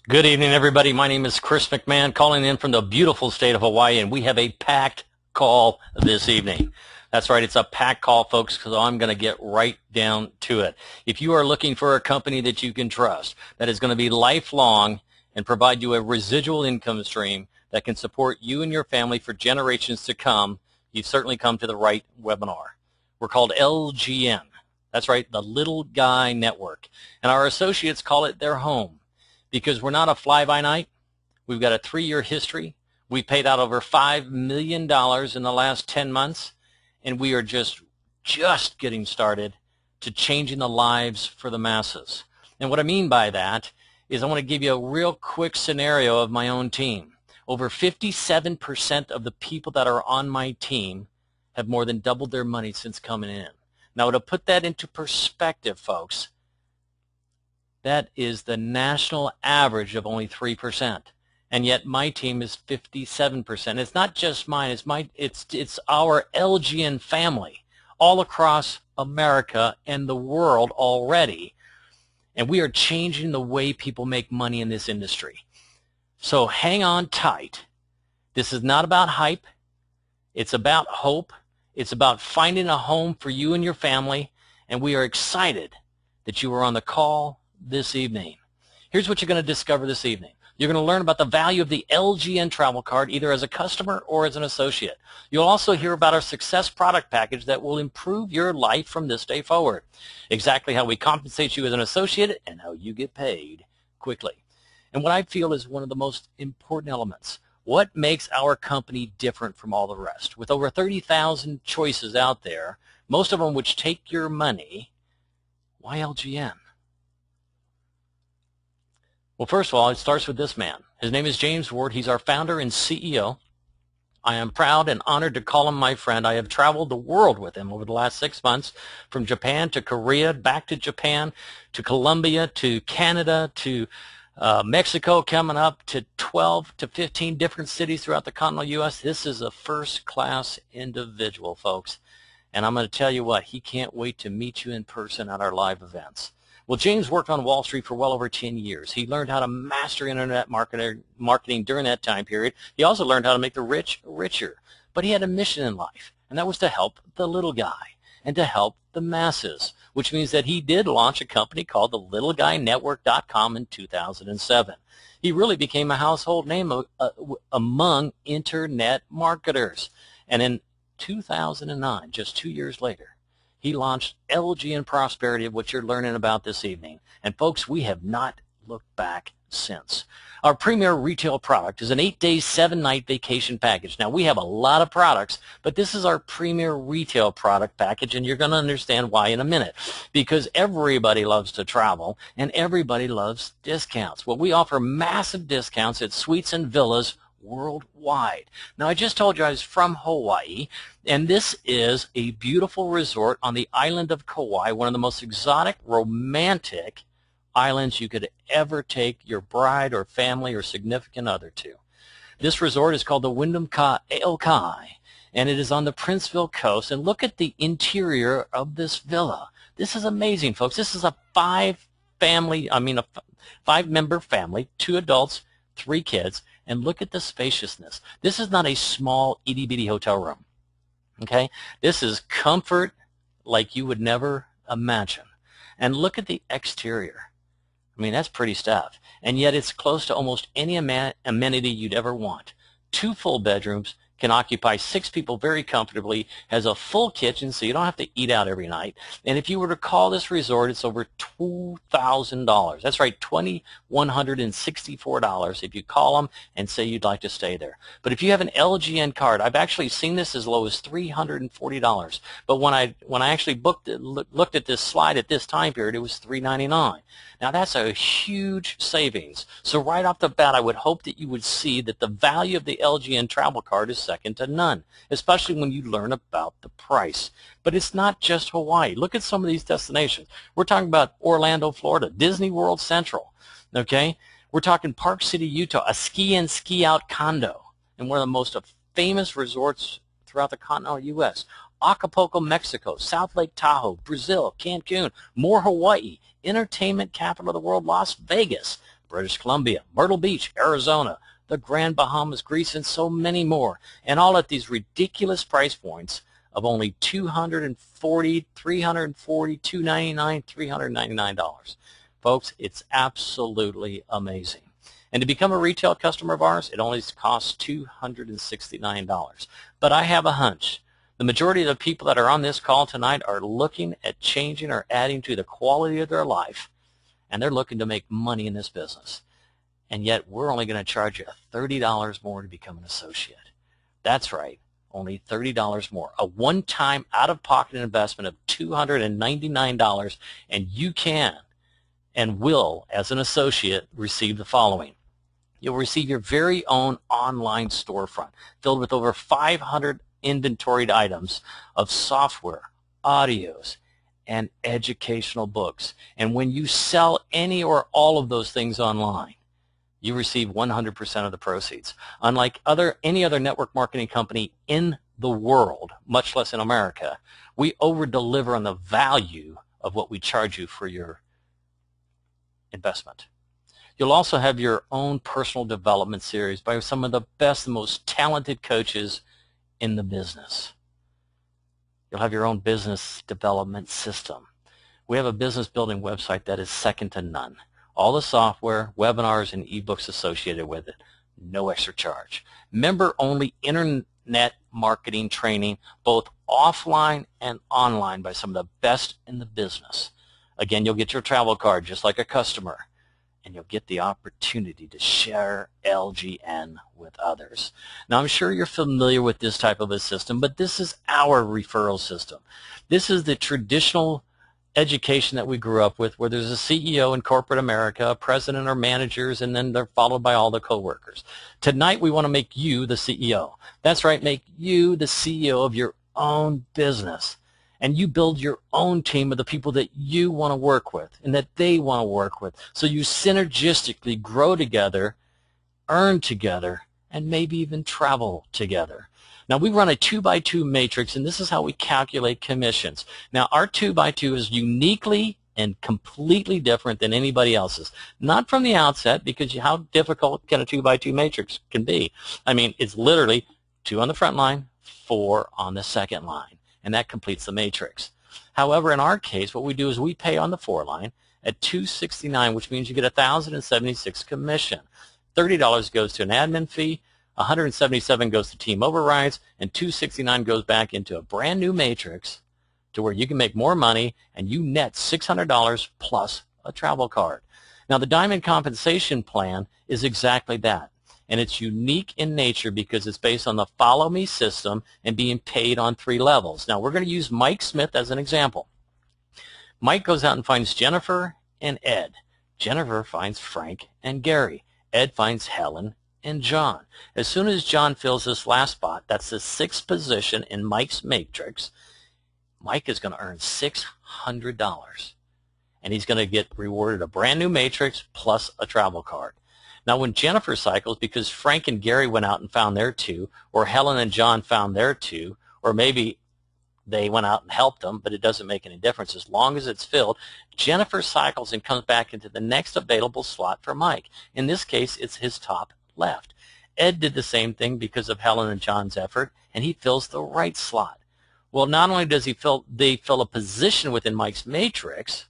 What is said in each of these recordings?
Good evening, everybody. My name is Chris McMahon, calling in from the beautiful state of Hawaii, and we have a packed call this evening. That's right, it's a packed call, folks, because I'm going to get right down to it. If you are looking for a company that you can trust, that is going to be lifelong and provide you a residual income stream that can support you and your family for generations to come, you've certainly come to the right webinar. We're called LGN. That's right, the Little Guy Network. And our associates call it their home, because we're not a fly-by-night. We've got a 3-year history. We paid out over $5 million in the last 10 months, and we are just getting started to changing the lives for the masses. And what I mean by that is I want to give you a real quick scenario of my own team. Over 57% of the people that are on my team have more than doubled their money since coming in. Now, to put that into perspective, folks, that is the national average of only 3%. And yet my team is 57%. It's not just mine, it's our LGN family all across America and the world already. And we are changing the way people make money in this industry. So hang on tight. This is not about hype. It's about hope. It's about finding a home for you and your family. And we are excited that you are on the call this evening. Here's what you're going to discover this evening. You're going to learn about the value of the LGN travel card, either as a customer or as an associate. You'll also hear about our success product package that will improve your life from this day forward. Exactly how we compensate you as an associate and how you get paid quickly. And what I feel is one of the most important elements. What makes our company different from all the rest? With over 30,000 choices out there, most of them which take your money, why LGN? Well, first of all, it starts with this man. His name is James Ward. He's our founder and CEO. I am proud and honored to call him my friend. I have traveled the world with him over the last 6 months, from Japan to Korea, back to Japan, to Colombia, to Canada, to Mexico, coming up to 12 to 15 different cities throughout the continental U.S. This is a first-class individual, folks. And I'm going to tell you what, he can't wait to meet you in person at our live events. Well, James worked on Wall Street for well over 10 years. He learned how to master internet marketing during that time period. He also learned how to make the rich richer. But he had a mission in life, and that was to help the little guy and to help the masses, which means that he did launch a company called the LittleGuyNetwork.com in 2007. He really became a household name among internet marketers. And in 2009, just 2 years later, he launched LGN Prosperity, of which you're learning about this evening. And folks, we have not looked back since. Our premier retail product is an 8-day, 7-night vacation package. Now, we have a lot of products, but this is our premier retail product package, and you're going to understand why in a minute. Because everybody loves to travel, and everybody loves discounts. Well, we offer massive discounts at suites and villas worldwide. Now, I just told you I was from Hawaii, and this is a beautiful resort on the island of Kauai, one of the most exotic, romantic islands you could ever take your bride or family or significant other to. This resort is called the Wyndham Kai, and it is on the Princeville coast. And look at the interior of this villa. This is amazing, folks. This is a five-member family, 2 adults, 3 kids. And look at the spaciousness. This is not a small itty-bitty hotel room, okay? This is comfort like you would never imagine. And look at the exterior. I mean, that's pretty stuff. And yet it's close to almost any amenity you'd ever want. 2 full bedrooms, can occupy 6 people very comfortably, has a full kitchen so you don't have to eat out every night. And if you were to call this resort, it's over $2,000. That's right, $2,164 if you call them and say you'd like to stay there. But if you have an LGN card, I've actually seen this as low as $340. But when I actually looked at this slide at this time period, it was $399. Now that's a huge savings. So right off the bat, I would hope that you would see that the value of the LGN travel card is second to none, especially when you learn about the price. But it's not just Hawaii. Look at some of these destinations. We're talking about Orlando, Florida, Disney World Central, okay? We're talking Park City, Utah, a ski-in, ski-out condo in one of the most famous resorts throughout the continental U.S. Acapulco, Mexico, South Lake Tahoe, Brazil, Cancun, more Hawaii, entertainment capital of the world, Las Vegas, British Columbia, Myrtle Beach, Arizona, the Grand Bahamas, Greece, and so many more. And all at these ridiculous price points of only $240, $340, $299, $399. Folks, it's absolutely amazing. And to become a retail customer of ours, it only costs $269. But I have a hunch. The majority of the people that are on this call tonight are looking at changing or adding to the quality of their life, and they're looking to make money in this business. And yet we're only going to charge you $30 more to become an associate. That's right, only $30 more. A one-time out-of-pocket investment of $299, and you can and will, as an associate, receive the following. You'll receive your very own online storefront filled with over 500 inventoried items of software, audios, and educational books. And when you sell any or all of those things online, you receive 100% of the proceeds. Unlike any other network marketing company in the world, much less in America, we over-deliver on the value of what we charge you for your investment. You'll also have your own personal development series by some of the best and most talented coaches in the business. You'll have your own business development system. We have a business building website that is second to none. All the software, webinars, and ebooks associated with it, no extra charge. Member-only internet marketing training, both offline and online, by some of the best in the business. Again, you'll get your travel card just like a customer, and you'll get the opportunity to share LGN with others. Now, I'm sure you're familiar with this type of a system, but this is our referral system. This is the traditional education that we grew up with, where there's a CEO in corporate America, a president or managers, and then they're followed by all the coworkers. Tonight, we want to make you the CEO. That's right, make you the CEO of your own business. And you build your own team of the people that you want to work with and that they want to work with. So you synergistically grow together, earn together, and maybe even travel together. Now, we run a 2x2 matrix, and this is how we calculate commissions. Now, our 2x2 is uniquely and completely different than anybody else's. Not from the outset, because how difficult can a 2x2 matrix can be? I mean, it's literally 2 on the front line, 4 on the second line. And that completes the matrix. However, in our case, what we do is we pay on the 4 line at $269, which means you get $1,076 commission. $30 goes to an admin fee, $177 goes to team overrides, and $269 goes back into a brand new matrix to where you can make more money, and you net $600 plus a travel card. Now, the Diamond Compensation Plan is exactly that. And it's unique in nature because it's based on the Follow Me system and being paid on 3 levels. Now, we're going to use Mike Smith as an example. Mike goes out and finds Jennifer and Ed. Jennifer finds Frank and Gary. Ed finds Helen and John. As soon as John fills this last spot, that's the 6th position in Mike's matrix, Mike is going to earn $600. And he's going to get rewarded a brand new matrix plus a travel card. Now, when Jennifer cycles, because Frank and Gary went out and found their 2, or Helen and John found their 2, or maybe they went out and helped them, but it doesn't make any difference. As long as it's filled, Jennifer cycles and comes back into the next available slot for Mike. In this case, it's his top left. Ed did the same thing because of Helen and John's effort, and he fills the right slot. Well, not only does they fill a position within Mike's matrix,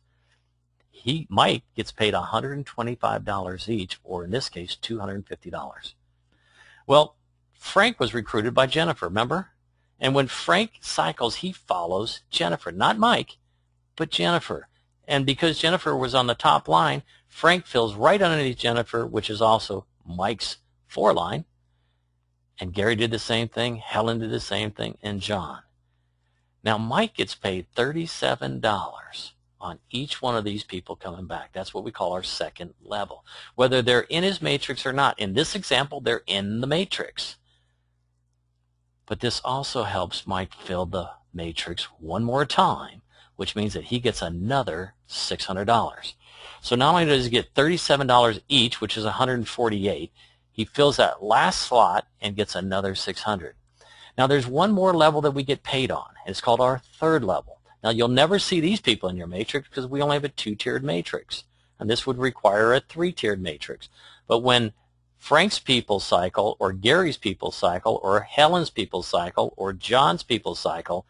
Mike gets paid $125 each, or in this case, $250. Well, Frank was recruited by Jennifer, remember? And when Frank cycles, he follows Jennifer, not Mike, but Jennifer. And because Jennifer was on the top line, Frank fills right underneath Jennifer, which is also Mike's 4 line. And Gary did the same thing, Helen did the same thing, and John. Now, Mike gets paid $37 on each one of these people coming back. That's what we call our second level, whether they're in his matrix or not. In this example, they're in the matrix. But this also helps Mike fill the matrix one more time, which means that he gets another $600. So not only does he get $37 each, which is $148, he fills that last slot and gets another $600. Now, there's one more level that we get paid on, and it's called our third level. Now, you'll never see these people in your matrix because we only have a 2-tiered matrix. and this would require a 3-tiered matrix. But when Frank's people cycle, or Gary's people cycle, or Helen's people cycle, or John's people cycle,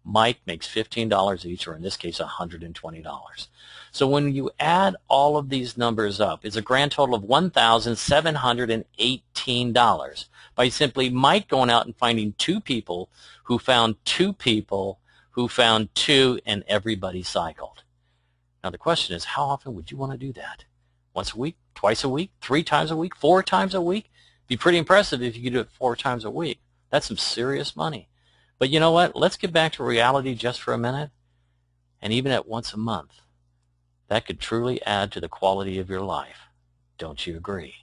Mike makes $15 each, or in this case $120. So when you add all of these numbers up, it's a grand total of $1,718 by simply Mike going out and finding 2 people who found 2 people who found 2, and everybody cycled. Now the question is, how often would you want to do that? Once a week, twice a week, 3 times a week, 4 times a week? It'd be pretty impressive if you could do it 4 times a week. That's some serious money. But you know what? Let's get back to reality just for a minute. And even at once a month, that could truly add to the quality of your life. Don't you agree?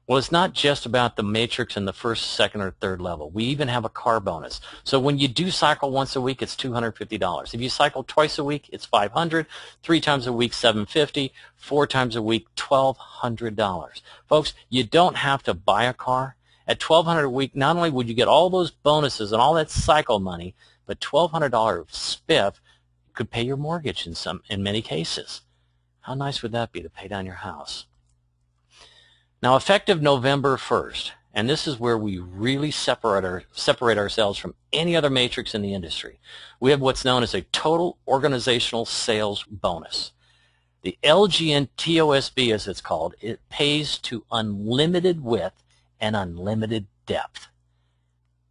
Well, it's not just about the matrix in the first, second, or third level. We even have a car bonus. So when you do cycle once a week, it's $250. If you cycle twice a week, it's $500. 3 times a week, $750. 4 times a week, $1,200. Folks, you don't have to buy a car. At $1,200 a week, not only would you get all those bonuses and all that cycle money, but $1,200 spiff could pay your mortgage in many cases. How nice would that be to pay down your house? Now, effective November 1st, and this is where we really separate ourselves from any other matrix in the industry, we have what's known as a total organizational sales bonus. The LGN TOSB, as it's called, it pays to unlimited width and unlimited depth.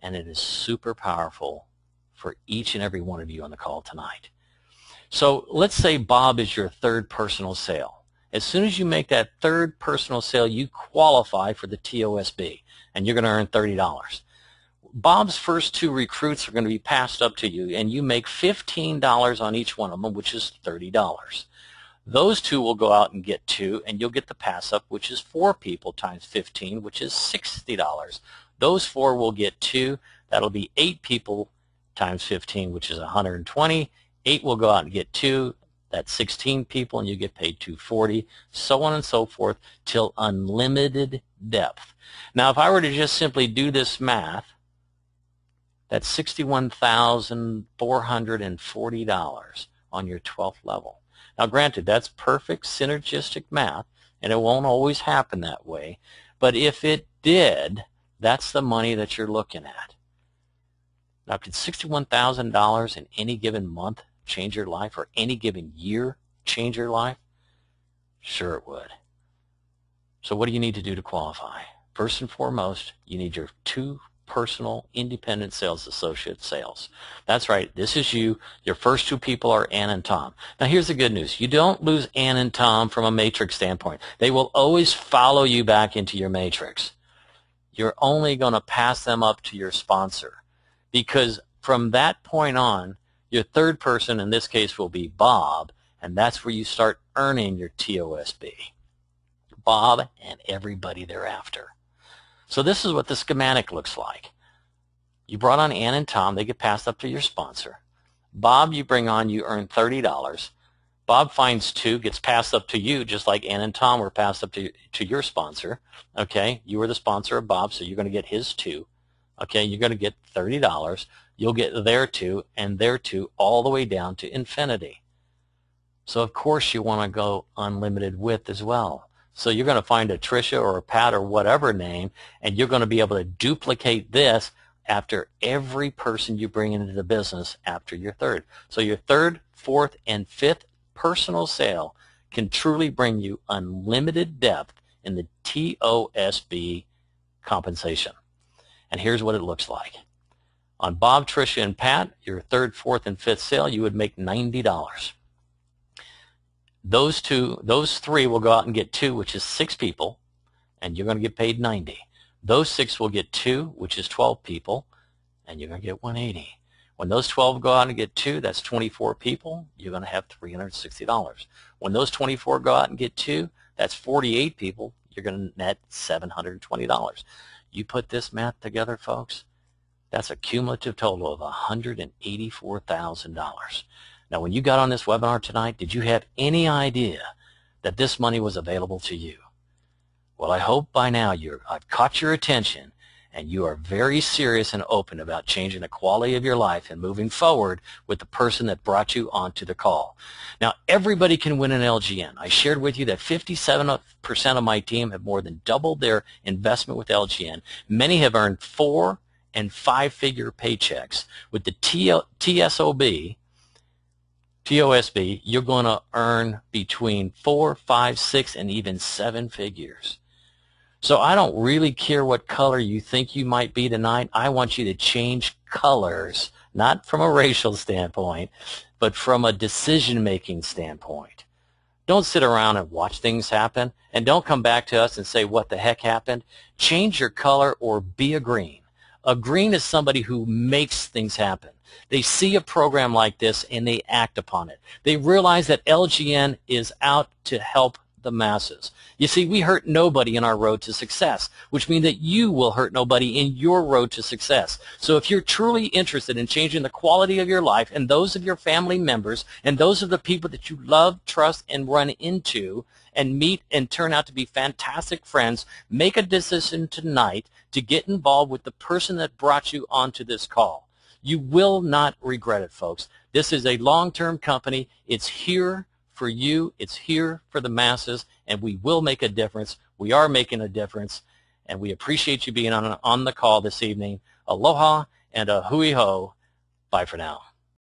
And it is super powerful for each and every one of you on the call tonight. So let's say Bob is your 3rd personal sale. As soon as you make that 3rd personal sale, you qualify for the TOSB, and you're going to earn $30. Bob's first 2 recruits are going to be passed up to you, and you make $15 on each one of them, which is $30. Those 2 will go out and get 2, and you'll get the pass up, which is 4 people times 15, which is $60. Those 4 will get 2. That'll be 8 people times 15, which is $120. 8 will go out and get 2. That's 16 people, and you get paid $240, so on and so forth, till unlimited depth. Now, if I were to just simply do this math, that's $61,440 on your 12th level. Now, granted, that's perfect synergistic math, and it won't always happen that way, but if it did, that's the money that you're looking at. Now, could $61,000 in any given month change your life, or any given year change your life? Sure it would. So what do you need to do to qualify? First and foremost, you need your 2 personal independent sales associate sales. That's right, this is you. Your first 2 people are Ann and Tom. Now here's the good news. You don't lose Ann and Tom from a matrix standpoint. They will always follow you back into your matrix. You're only going to pass them up to your sponsor, because from that point on, your 3rd person in this case will be Bob, and that's where you start earning your TOSB. Bob and everybody thereafter. So this is what the schematic looks like. You brought on Ann and Tom. They get passed up to your sponsor. Bob, you bring on, you earn $30. Bob finds 2, gets passed up to you, just like Ann and Tom were passed up to your sponsor. Okay, you were the sponsor of Bob, so you're going to get his 2. Okay, you're going to get $30. You'll get their 2 and their 2 all the way down to infinity. So of course you want to go unlimited width as well. So you're going to find a Tricia or a Pat or whatever name, and you're going to be able to duplicate this after every person you bring into the business after your 3rd. So your 3rd, 4th, and 5th personal sale can truly bring you unlimited depth in the TOSB compensation. And here's what it looks like. On Bob, Tricia, and Pat, your 3rd, 4th, and 5th sale, you would make $90. Those 3 will go out and get 2, which is 6 people, and you're going to get paid $90. Those 6 will get 2, which is 12 people, and you're going to get $180. When those 12 go out and get 2, that's 24 people, you're going to have $360. When those 24 go out and get 2, that's 48 people, you're going to net $720. You put this math together, folks, that's a cumulative total of $184,000. Now, when you got on this webinar tonight, did you have any idea that this money was available to you? Well, I hope by now I've caught your attention, and you are very serious and open about changing the quality of your life and moving forward with the person that brought you onto the call. Now, everybody can win an LGN. I shared with you that 57% of my team have more than doubled their investment with LGN. Many have earned 4- and 5-figure paychecks. With the TOSB, you're going to earn between 4, 5, 6, and even 7 figures. So I don't really care what color you think you might be tonight. I want you to change colors, not from a racial standpoint, but from a decision-making standpoint. Don't sit around and watch things happen, and don't come back to us and say, what the heck happened? Change your color or be a green. A green is somebody who makes things happen. They see a program like this and they act upon it. They realize that LGN is out to help the masses. You see, we hurt nobody in our road to success, which means that you will hurt nobody in your road to success. So if you're truly interested in changing the quality of your life and those of your family members and those of the people that you love, trust, and run into and meet and turn out to be fantastic friends, make a decision tonight to get involved with the person that brought you onto this call. You will not regret it, folks. This is a long-term company. It's here for you. It's here for the masses, and we will make a difference. We are making a difference, and we appreciate you being on the call this evening. Aloha and a hui ho. Bye for now.